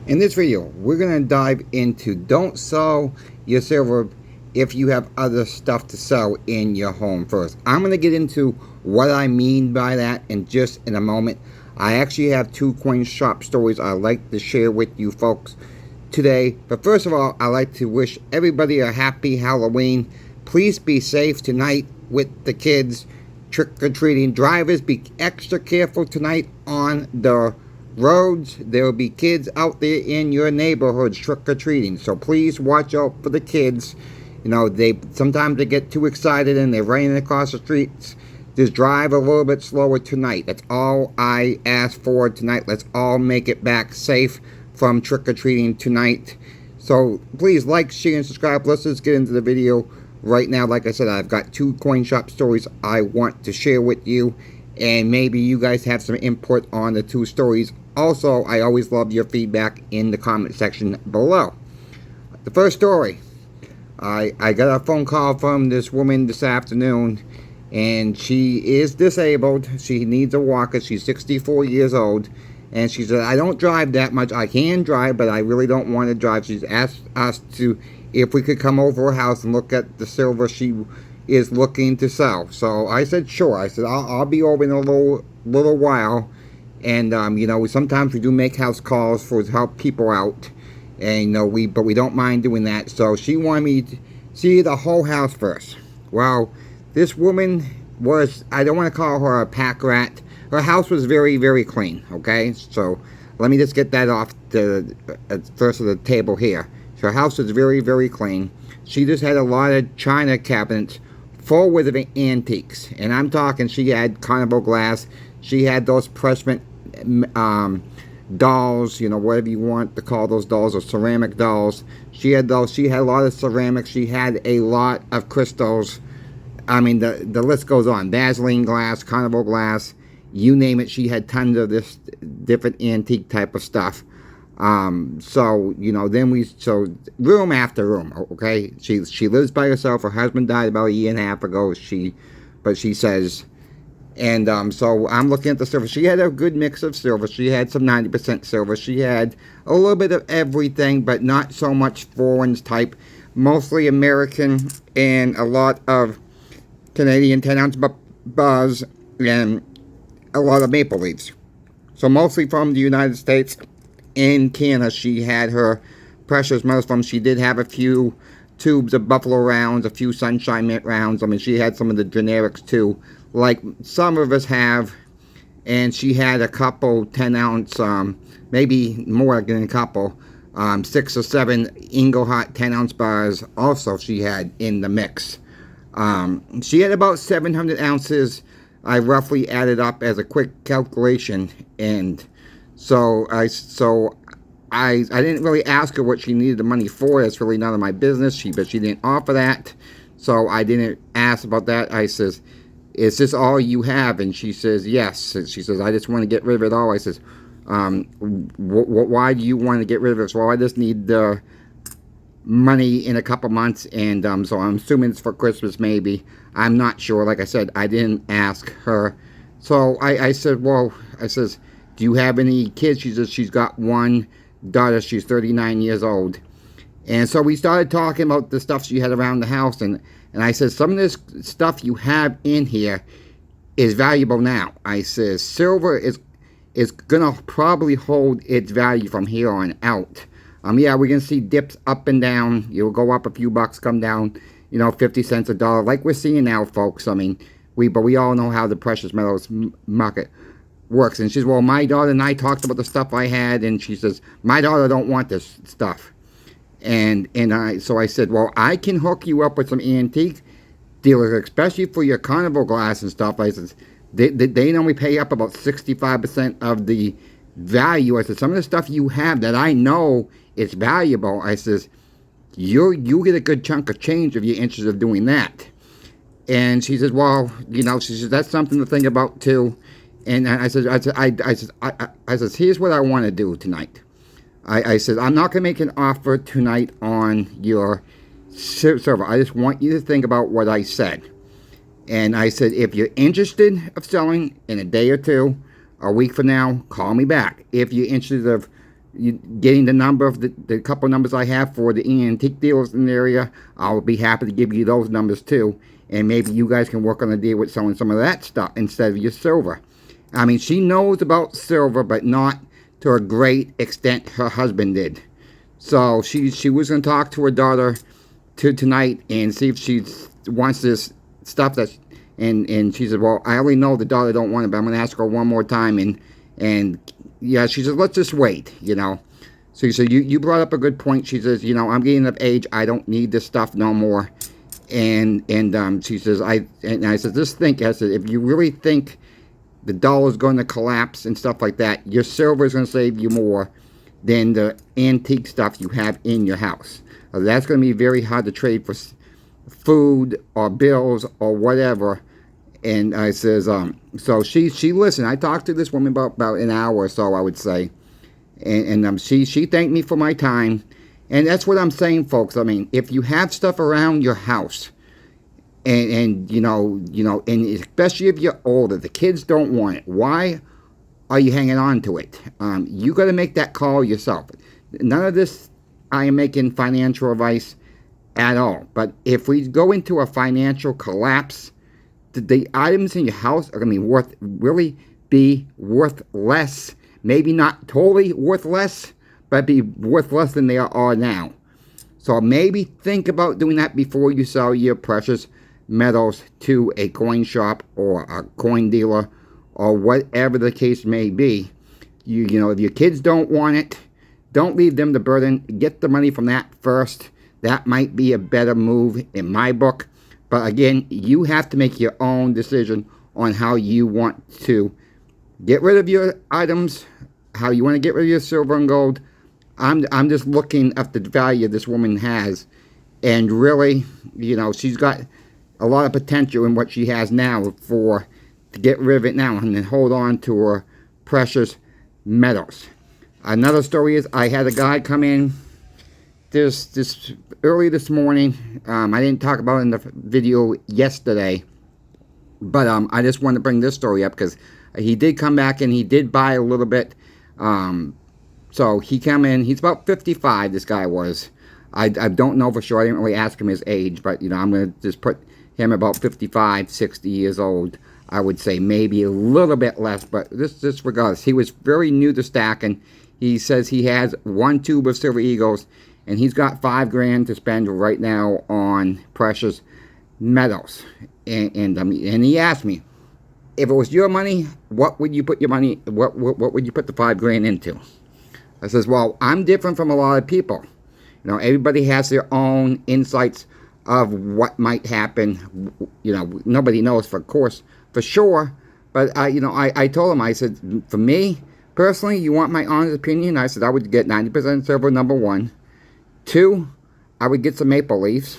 In this video, we're going to dive into don't sell your silver if you have other stuff to sell in your home first. I'm going to get into what I mean by that in a moment. I actually have two coin shop stories I'd like to share with you folks today. But first of all, I'd like to wish everybody a happy Halloween. Please be safe tonight with the kids trick-or-treating. Drivers, be extra careful tonight on the roads. There will be kids out there in your neighborhoods trick-or-treating, so please watch out for the kids. You know, sometimes they get too excited and they're running across the streets. Just drive a little bit slower tonight. That's all I ask for tonight. Let's all make it back safe from trick-or-treating tonight. So please like, share, and subscribe. Let's just get into the video right now. Like I said, I've got two coin shop stories I want to share with you, and maybe you guys have some input on the two stories. Also, I always love your feedback in the comment section below. The first story, I got a phone call from this woman this afternoon, and she is disabled. She needs a walker. She's 64 years old, and she said, I don't drive that much. I can drive, but I really don't want to drive. She's asked us if we could come over her house and look at the silver she is looking to sell. So I said, sure. I said, I'll be over in a little while. And you know, sometimes we do make house calls to help people out, and you know, but we don't mind doing that. So she wanted me to see the whole house first. Well, this woman was, I don't want to call her a pack rat. Her house was very, very clean. Okay, so let me just get that off the first of the table here. So her house was very, very clean. She just had a lot of china cabinets full with antiques, and I'm talking, she had carnival glass. She had those pressment dolls, you know, whatever you want to call those dolls, or ceramic dolls. She had those. She had a lot of ceramics. She had a lot of crystals. I mean, the list goes on. Vaseline glass, carnival glass, you name it. She had tons of this different antique type of stuff. So, you know, so room after room, okay? She lives by herself. Her husband died about a year and a half ago. But she says, and so I'm looking at the silver. She had a good mix of silver. She had some 90% silver. She had a little bit of everything, but not so much foreign type. Mostly American, and a lot of Canadian 10-ounce bars, and a lot of maple leaves. So mostly from the United States. In Canada, she had her precious metals from. She did have a few tubes of Buffalo rounds, a few Sunshine Mint rounds. I mean, she had some of the generics too, like some of us have. And she had a couple 10-ounce, maybe more than a couple, 6 or 7 Engelhart 10-ounce bars also she had in the mix. She had about 700 ounces. I roughly added up as a quick calculation, and So I didn't really ask her what she needed the money for. That's really none of my business. But she didn't offer that, so I didn't ask about that. I says, is this all you have? And she says, yes. And she says, I just want to get rid of it all. I says, why do you want to get rid of it? Well, I just need the money in a couple months, and so I'm assuming it's for Christmas maybe. I'm not sure. Like I said, I didn't ask her. So I said, well, I says, do you have any kids? She says she's got one daughter. She's 39 years old. And so we started talking about the stuff she had around the house. And I said, some of this stuff you have in here is valuable now. I says, silver is going to probably hold its value from here on out. Yeah, we're going to see dips up and down. You'll go up a few bucks, come down, you know, 50 cents a dollar, like we're seeing now, folks. I mean, but we all know how the precious metals market works. And she says, well, my daughter and I talked about the stuff I had, and she says, my daughter don't want this stuff. So I said, well, I can hook you up with some antique dealers, especially for your carnival glass and stuff. I said, they normally pay up about 65% of the value. I said, some of the stuff you have that I know is valuable, I says, you get a good chunk of change if you're interested in doing that. And she says, well, you know, she says, that's something to think about too. And I said, here's what I want to do tonight. I said, I'm not going to make an offer tonight on your server. I just want you to think about what I said. And I said, if you're interested of selling in a day or two, a week from now, call me back. If you're interested of getting the number of the couple numbers I have for the antique dealers in the area. I'll be happy to give you those numbers too. And maybe you guys can work on a deal with selling some of that stuff instead of your silver. I mean, she knows about silver, but not to a great extent her husband did. So she was going to talk to her daughter tonight and see if she wants this stuff that, and she said, well, I already know the daughter don't want it, but I'm going to ask her one more time, and yeah, she said, let's just wait, you know. So you said, you brought up a good point. She says, you know, I'm getting of age, I don't need this stuff no more. And she says, I said, just think, I said, if you really think the dollar's going to collapse and stuff like that, your silver is going to save you more than the antique stuff you have in your house. That's going to be very hard to trade for food or bills or whatever. And I says, so she listened. I talked to this woman about an hour or so, I would say. And she thanked me for my time. And that's what I'm saying, folks. I mean, if you have stuff around your house, and you know, and especially if you're older, the kids don't want it. Why are you hanging on to it? You got to make that call yourself. None of this I am making financial advice at all. But if we go into a financial collapse, the items in your house are going to be worth less. Maybe not totally worth less, but be worth less than they are now. So maybe think about doing that before you sell your precious metals to a coin shop or a coin dealer or whatever the case may be. You know, if your kids don't want it, don't leave them the burden. Get the money from that first. That might be a better move in my book. But again, you have to make your own decision on how you want to get rid of your items, how you want to get rid of your silver and gold. I'm just looking at the value this woman has, and really, you know, she's got a lot of potential in what she has now to get rid of it now and then hold on to her precious metals. Another story is I had a guy come in this early this morning. I didn't talk about it in the video yesterday, but I just wanted to bring this story up because he did come back and he did buy a little bit. So he came in, he's about 55, this guy was. I don't know for sure, I didn't really ask him his age, but you know, I'm going to just put him about 55, 60 years old. I would say maybe a little bit less, but this regardless. He was very new to stacking. He says he has one tube of Silver Eagles, and he's got $5 grand to spend right now on precious metals. And he asked me, if it was your money, what would you put your money? What would you put the $5 grand into? I says, well, I'm different from a lot of people. You know, everybody has their own insights of what might happen. You know, nobody knows for sure. But I told him, I said, for me personally, you want my honest opinion? I said I would get 90% silver, number one. 2, I would get some maple leafs.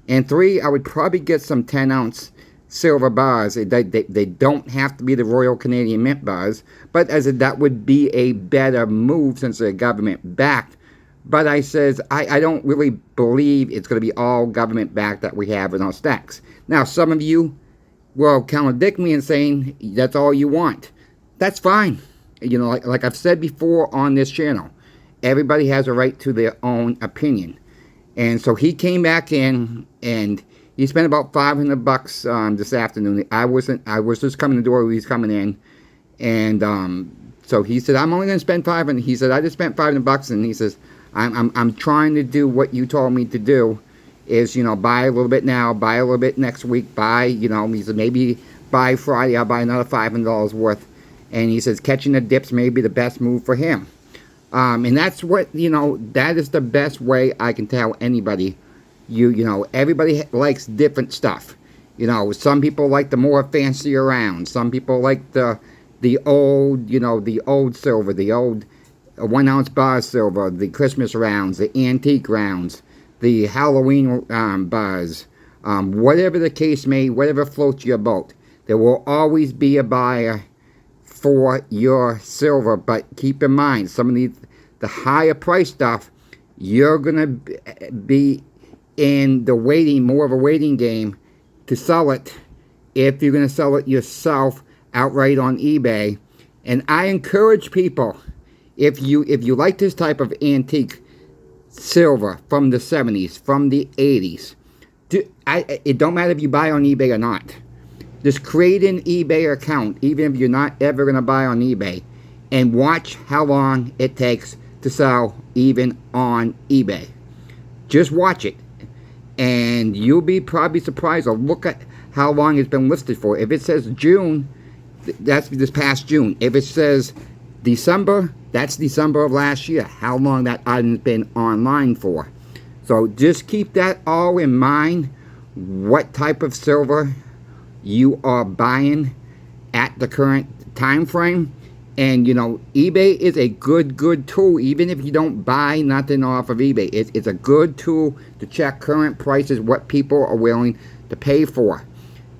And 3, I would probably get some 10-ounce silver bars. They don't have to be the Royal Canadian Mint bars, but as that would be a better move since they're government backed. But I says I don't really believe it's going to be all government backed that we have in our stacks. Now some of you will contradict me and saying that's all you want. That's fine. You know, like I've said before on this channel, everybody has a right to their own opinion. And so he came back in and he spent about $500 this afternoon. I was just coming to the door. He was coming in, and so he said, "I'm only going to spend $500." He said, "I just spent $500," and he says, "I'm trying to do what you told me to do, is buy a little bit now, buy a little bit next week, buy he said maybe by Friday I'll buy another $500 worth." And he says catching the dips may be the best move for him, and that's what that is the best way I can tell anybody. Everybody likes different stuff. Some people like the more fancier rounds. Some people like the old, the old silver, the old 1-ounce bar silver, the Christmas rounds, the antique rounds, the Halloween bars. Whatever the case may, whatever floats your boat, there will always be a buyer for your silver. But keep in mind, some of the higher price stuff, you're gonna be in more of a waiting game to sell it if you're going to sell it yourself outright on eBay. And I encourage people, if you like this type of antique silver from the 70s, from the 80s, it don't matter if you buy on eBay or not. Just create an eBay account, even if you're not ever going to buy on eBay, and watch how long it takes to sell even on eBay. Just watch it, and you'll be probably surprised. Or look at how long it's been listed for. If it says June, that's this past June. If it says December, that's December of last year. How long that item's been online for. So just keep that all in mind. What type of silver you are buying at the current time frame. And eBay is a good tool. Even if you don't buy nothing off of eBay, it's a good tool to check current prices, what people are willing to pay for.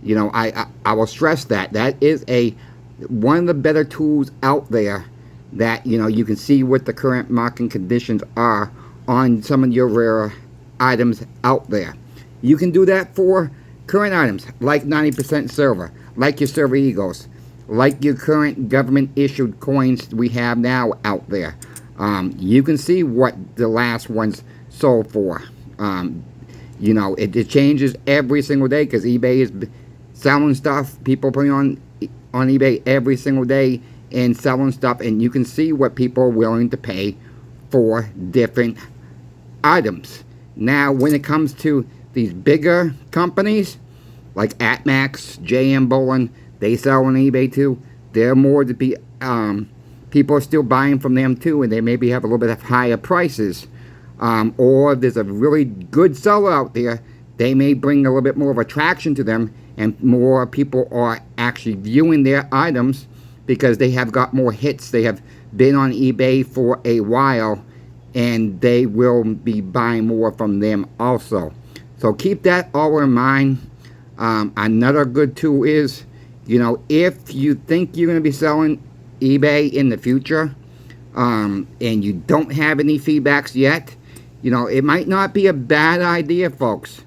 I will stress that is one of the better tools out there, that you can see what the current market conditions are on some of your rare items out there. You can do that for current items like 90% silver, like your Silver Eagles, like your current government issued coins we have now out there. You can see what the last ones sold for. It changes every single day, because eBay is selling stuff. People putting on eBay every single day and selling stuff, and you can see what people are willing to pay for different items. Now, when it comes to these bigger companies like ATMAX, JM Bullion, they sell on eBay too. They're more to be, people are still buying from them too, and they maybe have a little bit of higher prices. Or if there's a really good seller out there, they may bring a little bit more of attraction to them, and more people are actually viewing their items because they have got more hits. They have been on eBay for a while, and they will be buying more from them also. So keep that all in mind. Another good tool is, if you think you're going to be selling eBay in the future, and you don't have any feedbacks yet, it might not be a bad idea, folks.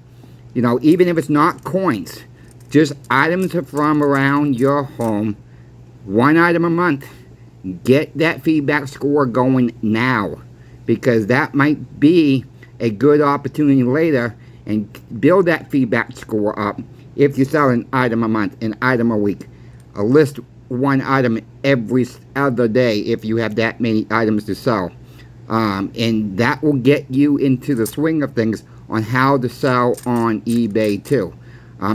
Even if it's not coins, just items from around your home, one item a month. Get that feedback score going now, because that might be a good opportunity later, and build that feedback score up. If you sell an item a month, an item a week, list one item every other day if you have that many items to sell. And that will get you into the swing of things on how to sell on eBay too.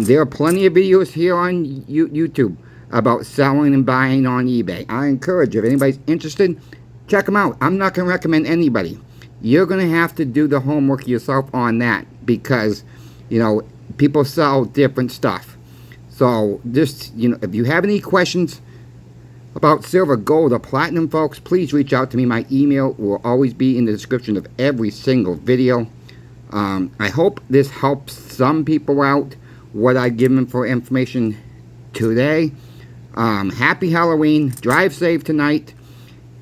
There are plenty of videos here on YouTube about selling and buying on eBay. I encourage you, if anybody's interested, check them out. I'm not going to recommend anybody. You're going to have to do the homework yourself on that, because people sell different stuff. So just, if you have any questions about silver, gold, or platinum, folks, please reach out to me. My email will always be in the description of every single video. I hope this helps some people out, what I've given for information today. Happy Halloween. Drive safe tonight.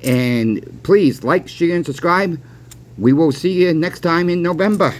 And please like, share, and subscribe. We will see you next time in November.